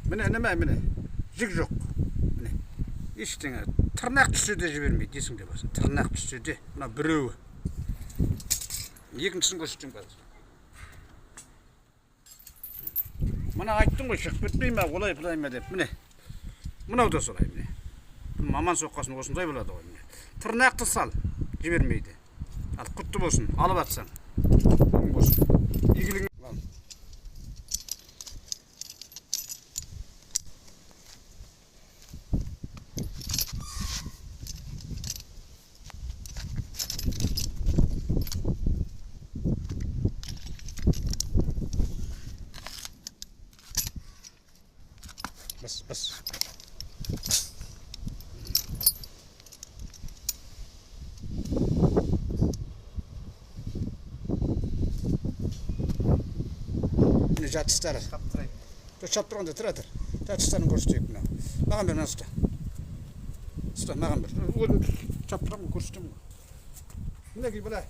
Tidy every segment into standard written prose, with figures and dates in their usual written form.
Mine jig жоқ. Mine ештеңе тырнақ түссе де жібермейді, есіңде болсын. Тырнақ түссе де. Мына біреуі. Екіншісін көрсетейін қазір. Мына айттың ғой, шығып кетпей ме, олай бұлай ма деп. Міне. Мынау да солай, міне. Маман соққасын осындай болады ғой, міне. Тырнақты сал, жібермейді. Ал құтты болсын, алып атсаң. Болсын. Игілігің ал. Bas. Mine жатыстары. Шап тұрғанда тұра тұр. Жатыстарын көрсетейік мына. Маған бер, мына ұста. Ұста, маған бер. Өзім шап тұрамын, көрсетемін. Мінекей былай.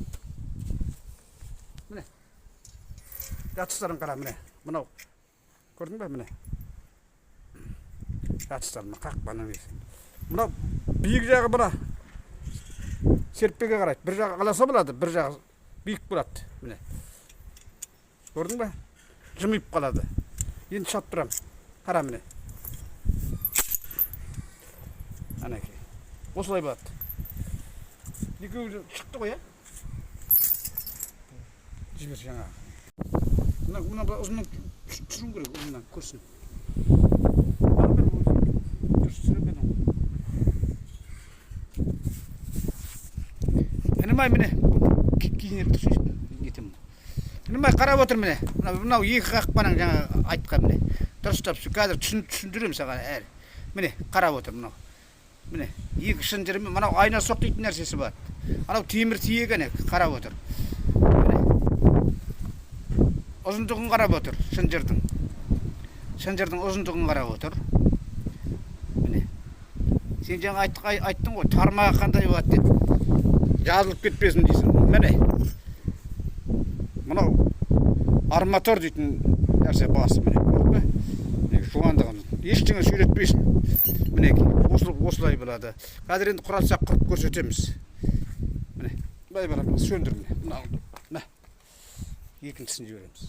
Міне. Жатыстарын қара, міне. Мынау. Көрдің бе, міне. Жатыстарына қақпаның есі. Мынау биік жағы бұна серіппеге қарайды. Bir жағы қаласа болады, bir жағы биік болады. Міне. Көрдің бе? Жымиып қалады. Енді шап тұрам. Қара міне. Әнекей. Осылай болады. Екеуі шықты ғой, жібер жаңағы. Мына ұзыннан түсіру керек, ұзыннан көрсін. Міне киініп тұрсын етім. Міне қарап отыр міне. Мынау екі қақпаның жаңа айтқан міне. Дұрыстап қазір түсіндірем саған әлі. Міне қарап отыр мынау. Міне екі шынжыры мынау айна соқ дейтін нәрсесі бар. Анау темір тиегені қарап отыр. Ұзындығын қарап отыр шынжырдың. Шынжырдың ұзындығын қарап отыр. Міне. Сен жаңа айттың ғой, тармағы қандай болады деп. Жазылып кетпесін дейсің. Міне. Мынау арматур дейтін нәрсе басы міне. Жуандығын ештеңе сүйретпейсің. Мінекей, осылай болады. Қазір енді құралсақ құрып көрсетеміз. Міне. Былай барамыз, сөндір міне. Мына. Екіншісін жібереміз.